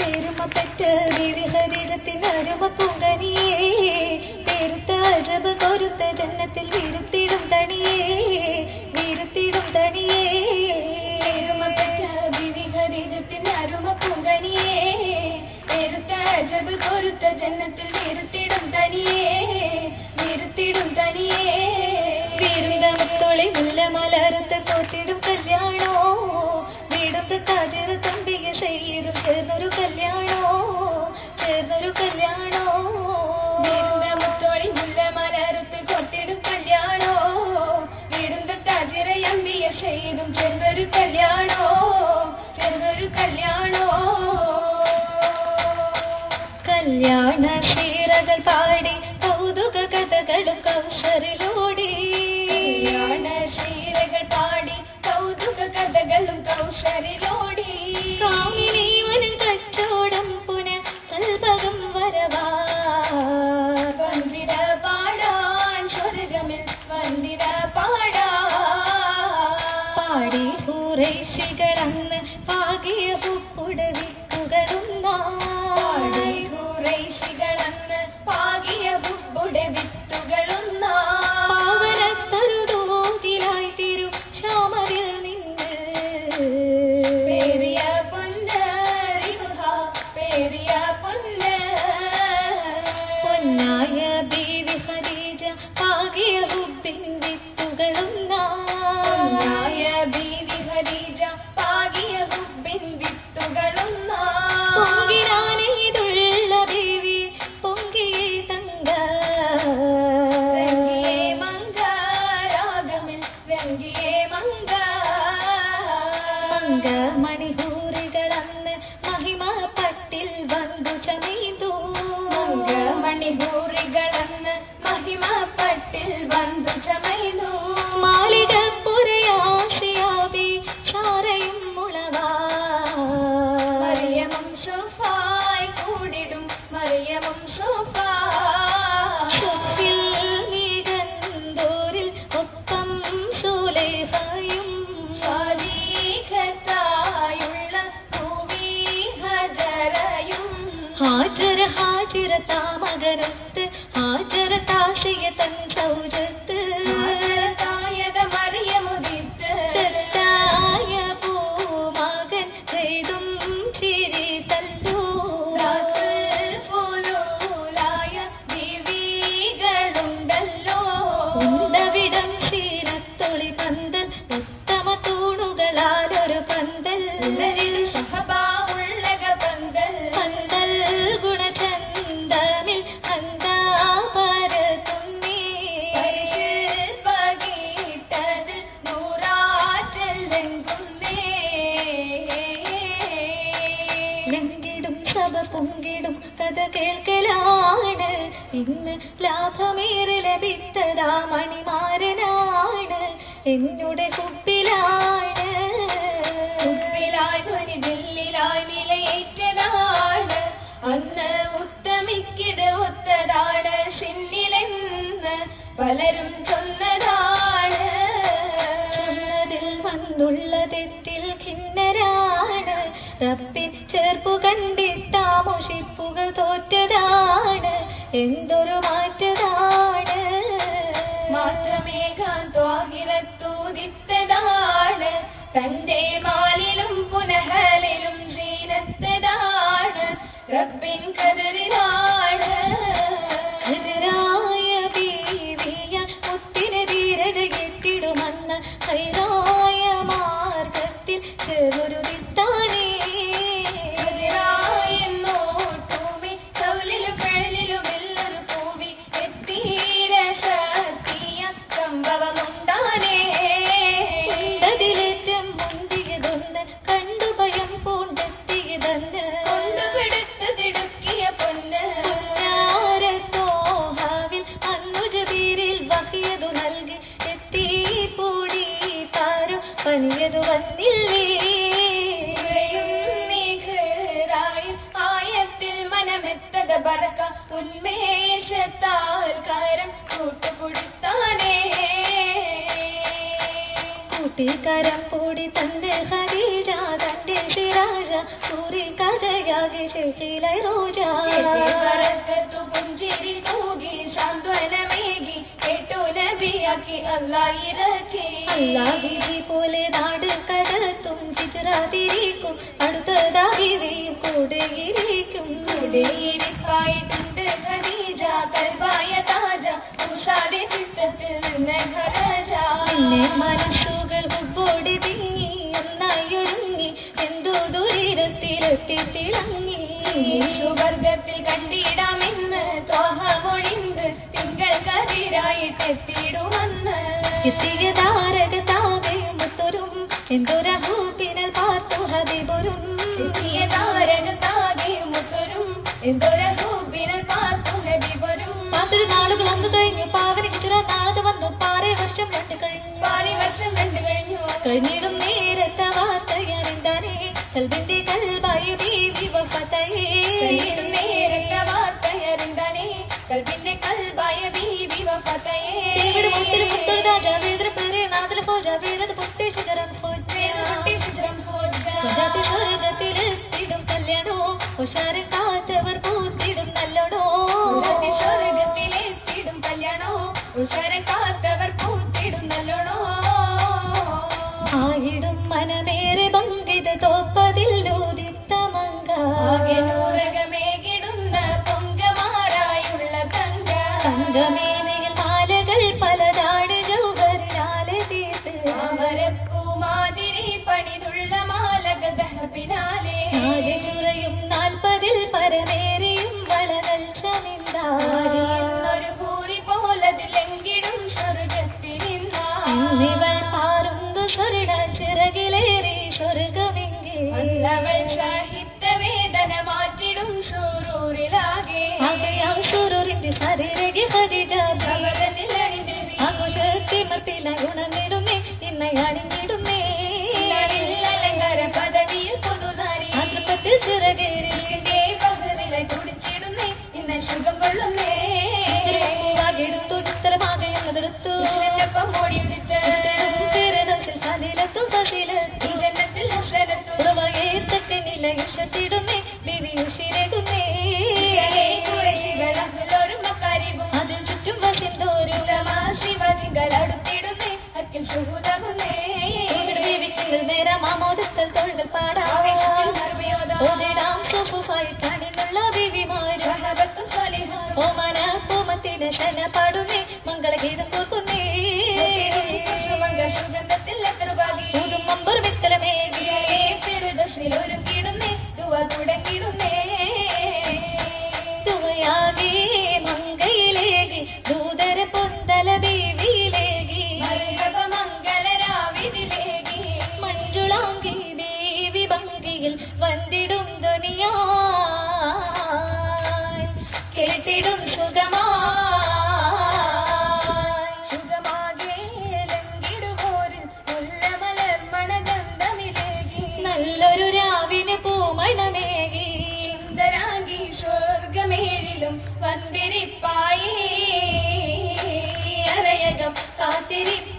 പെരുമപ്പെട്ട ബീവി ഖദീജത്തിന്റെ അരുമ പൂങ്കനിയേ, പേരുത്ത അജബ് കൊരുത്ത ജന്നത്തിൽ വിരുത്തിടും തണിയേ, വിരുത്തിടും തണിയേ. പെരുമപ്പെട്ട ബീവി ഖദീജത്തിന്റെ അരുമ പൂങ്കനിയേ, പേരുത്ത അജബ് കൊരുത്ത ജന്നത്തിൽ വിരുത്തിടും തനിയേ, വിരുത്തിടും തനിയേ. വീരുന്തമത്തൊളി മുല്ല മലർത്ത് കോത്തിടും കല്യാണോ, വീടും താജിർ തമ്പിക ചെയ്തും ചേർന്നൊരു കല്യാണോ, ചേർന്നൊരു കല്യാണോ. വീരുന്തമത്തൊളി മുല്ല മലർത്ത് കോത്തിടും കല്യാണോ, വീടും താജിർ അമ്പിയ ചെയ്തും ചേർന്നൊരു കല്യാണോ, ചേർന്നൊരു കല്യാണോ. കല്യാണ ശീറകൾ പാടി കൗതുക കഥകളും കൗസറിലോടി, കല്യാണ ശീലകൾ പാടി കൗതുക കഥകളും കൗസറിലോടി. കാമിനീവനും കച്ചോടം പുന കൽപകം വരവാ, വന്ദിര പാടാൻ സ്വർഗമിൽ വന്ദിര പാടാൻ. പാടി ഹൂറൈശികൾ അന്ന് പാകിയ ഹുപ്പുടവിക്കുകളുന്നായി, ഖുറൈശികളന്ന് പാകിയ ഹുബ്ബുടെ വിത്തുകളൊന്നാ. പാവനത്തരുതോതിലായി തിരു ശ്യാമരിൽ നിന്ന് പേരിയ പൊന്ന് റിഹ, പേരിയ പൊന്ന്. പൊന്നായ ബീവി ഖദീജ പാകിയ ഹുബ്ബിൻ വിത്തുകളുന്നായി, പൊന്നായ ബീവി ഖദീജ പാകിയ ഹുബ്ബിൻ വിത്തുകളൊന്നാ. പൊങ്കിനാനെയ്തുള്ള ബീവി പൊങ്കിയേ തങ്ക, വെങ്കിയേ മങ്ക രാഗമിൽ വെങ്കിയേ മങ്ക. മങ്ക മണിഹൂറികളന്ന് മഹിമ പട്ടിൽ വന്നു ചമീതു, മങ്ക മണിഹൂറികളന്ന് മഹിമ പട്ടിൽ വന്നു ചമയുന്നു. മാളിക പുരയാശിയാബി സാരയും മുളവാ, മറിയമും സോഫായി കൂടിടും മറിയമും സോഫാ. ഷുഫിൽ മീഗന്തോരിൽ ഒപ്പം സുലൈഖയും, സ്വാലിഹത്തായുള്ള ഭൂമി ഹജറയും. ഹാജര ഹാജിര താമകനൊത്ത് ഹാജര താസിയ തൻ സൗജത്ത്, ഹജറത്തായക മറിയമുദിത്ത് തെറ്റായ പൂമകൻ ചെയ്തും ചിരി തല്ലോ, ഫുലൂലായ ബീവികളുണ്ടല്ലോ. ഉണ്ടവിടം ശീലത്തൊളി പന്തൽ ഉത്തമ തൂണുകളാലൊരു പന്തൽ, സഹബാവുള്ളക പന്തൽ പന്തൽ ഗുണചന്ദമിൽ അന്താപരതുന്നേ, പരിശിൽപ്പകീട്ടതിൽ നൂറാറ്റൽ ലംഘുന്നേ. ലംഘിടും സഭ പൊങ്കിടും കഥ കേൾക്കലാണ്, ഇന്ന് ലാഭമേറെ ലഭിത്തതാ മണിമാരനാണ്, എന്നുടെ കുപ്പിലാണ്. ഉപ്പിലായി ധ്വനി ദില്ലിലായി നിലയേറ്റതാണ്, അന്ന് ഉത്തമിക്കിത് ഒത്തതാണ് സിന്നിലെന്ന് പലരും ചൊന്നതാണ്. ചൊന്നതിൽ വന്നുള്ള തെറ്റിൽ ഖിന്നരാണ്, റബ്ബിൻ ചേർപ്പു കണ്ടിട്ടാ മുഷിപ്പുകൾ തോറ്റതാണ്, എന്തൊരു മാറ്റതാണ്. മാറ്റമേകാൻ ത്വാഹിറത്തൂതിത്തതാണ്, തന്റെ മാലിലും പുനഹലിലും ജീനത്തതാണ്, റബ്ബിൻ കദറിലാണ്. എതിരായ ബീവിയ മുത്തിന് ധീരത കെട്ടിടുമെന്ന ഹൈറായ മാർഗത്തിൽ ചെറുരുതിത്താനേ, എതിരായെന്നോട്ടുമി കൗലിലും കഴലിലും എല്ലാരും പൂവി എത്തീര ശക്തിയ സംഭവമുണ്ടാനേ. അതിലേറ്റം മുന്തിയതൊന്ന് കണ്ടു ഭയം പൂണ്ടെത്തിയതെന്ന് കൊണ്ടുപിടുത്ത് തിടുക്കിയ പൊന്ന് പുന്നാരത്തോഹാവിൽ അന്നു ജബീരിൽ വഹിയതു നൽകി എത്തി പൂടി താരോ പനിയതു വന്നില്ലേ. ആയത്തിൽ മനമെത്തത ബറക്ക ഉന്മേഷത്താൽ കരം കൂട്ടുകൊടുത്താനേ. കൂട്ടിക്കരം പൂടി തന്റെ ഖദീജ തന്റെ സിറാജ സൂരി കഥയാ കൽബാകെ ഷെഹിലായി റോജ ബറക്കത്തു പുഞ്ചിരി തൂകി സാന്ത്വനമേകി കേട്ടു നബിയാക്കി അല്ലാഹിറക്കി അല്ലാഹുവെ പോലെ നാട് കടത്തും ഹിജ്റതിരിക്കും അടുത്തതാവിവയും കൂടെയിരിക്കും കൂടെയിരിപ്പായിട്ടുണ്ട് ഖദീജ കൽബായ താജ ഉഷാദെ ചിത്തത്തിൽ നിന്ന് ഖറജ പിന്നെ മനസ്സുകൾ ഉപ്പോടി തിങ്ങി ഒന്നായൊരുങ്ങി എന്തോ ദുരിതത്തിലെത്തി തിളങ്ങി സുവർഗത്തിൽ കണ്ടിടാമെന്ന് ത്വാഹ മൊഴിந்து തിങ്കൾ കതിരായിട്ടെത്തിയിടുമെന്ന് എത്തിയ താരകതാകയും മുത്തൊരും എന്തൊരഹൂപ്പിനൽ പാർത്തു ഹബീബൊരും എത്തിയ താരകത്താകെയും മുത്തൊരും എന്തൊരഹൂബിനൽ പാർത്തു ഹബീബരും പാത്തൊരു നാളുകൾ അന്ന് കഴിഞ്ഞു പാവന ഹിജ്റ നാളത് വന്നു 6 വർഷം കണ്ടു കഴിഞ്ഞു 6 വർഷം കണ്ടു കഴിഞ്ഞു കഴിഞ്ഞിടും നേരത്തെ വാർത്തയാറിണ്ടാനേ കൽബിന്റെ കൽബായ ബീവി വഫാത്തായേ കഴിഞ്ഞിടും നേരത്തെ വാർത്തയറിന്താനേ കൽബിന്റെ കൽബായ ബീവി വഫാത്തായേ ഇവിടെ മുത്തിൽ മുത്തൊരു രാജ വേദന പേരെ നാട്ടിലെ ഫോജ വേദന പൊട്ടി ശിജറൻ ഫോജാതി സ്വർഗത്തിലെത്തിടും കല്യാണോ ഉഷാരൻ കാത്തവർ പൂത്തിടും നല്ലോണോ സ്വർഗത്തിലെത്തിടും കല്യാണോ ഉഷാരൻ കാത്തവർ പൂത്തിടും നല്ലോണോ ആയിടും മനമേറെ ഭംഗിത തോപ്പതില്ലൂതിത്ത മങ്ക നൂറകമേകിടുന്ന പൊങ്കമാറായുള്ള തങ്ക തങ്കമേനയിൽ മാലകൾ പലതാണ് ജൗഹറിനാലെ തീർത്ത് അമരപ്പൂമാതിരി പണിതുള്ള മാലകൾ ദഹബിനാലെ നാല് ചുറയും 40 പരമേറിയും വളകൾ ഒരു ഭൂരി പോലതിലെങ്കിടും ഇന്നിവൾ പാറുന്നു സ്വർണ ചിറകിലേറി സ്വർഗമെങ്കിൽ സ്വർഗമെങ്കിൽ സാഹിത്യ വേദന മാറ്റിടും സൂരൂരിലാകെ ആകയാം സുരൂരിന്റെ ശരീരകി ഖദീജ ആഘോഷത്തി മർപ്പിലായി ഉണർന്നിടുന്നേ ഇന്നയാണിടുന്നേ അലങ്കാര പദവിയിൽ പുതുനാരി ആതൃപ്പത്തിൽ ചിറകേറി ബഹറിലെ തുടിച്ചിടുന്നേ ഇന്ന് സുഖം കൊള്ളുന്നേ എടുത്തു ഇത്തരമാകെയുള്ളതെടുത്തു ഇഷ്ടപ്പം ഓടിയുദിത്ത് തിരനത്തിൽ കതിലെത്തും കതിലെത്തും ജന്നത്തിൽ ഹസനത്തു ഉറവയേത്തക്ക നിലയുഷത്തിടുന്നേ ബിവി ഉഷിരകുന്നേ ഖുറൈശികളെല്ലാവരും മക്കാരിബും അതിൽ ചുറ്റും വസിന്തോരും ശിവജിങ്കൽ അടുത്തിടുന്നേ അക്കിൽ ശുഹൂദാകുന്നേ ബീവിക്കിൽ നേരം ആമോദത്തൽ തൊഴുകൾ പാടാം ആവേശത്തിൽ മർമ്മയോദാം ഓതിടാം സുഫുഫായി കണിനുള്ള ബീവിമാരും സ്വഹബത്തും സ്വലിഹത്തും ഓമന പൂമത്തിന് ശന പാടുന്നേ മംഗളഗീതം കോർക്കുന്നേ സുമംഗ സുഗന്ധത്തിൽ എത്ര ഭാഗി ഊതും മമ്പർ വിത്തലമേകി ഫിർദൗസിൽ ഒരുക്കിടുന്നേ ദുവ തുടങ്ങിടുന്നേ തുവയാകി മങ്കയിലേകി ദൂതര പൊന്തല ബീവിയിലേകി മർഹബ മംഗളരാവിതിലേകി മഞ്ജുളാങ്കി ബീവി ഭംഗിയിൽ വന്നിടും ധ്വനിയായി കേട്ടിടും സുഖമാകെ ലംഘിടുവോരിൽ മുല്ലമലർ മണഗന്ധമിലേകി നല്ലൊരു രാവിന് പൂമണമേകി സുന്ദരാംഗി സ്വർഗമേഴിലും വന്തിരിപ്പായി അരയകം കാത്തിരിപ്പായി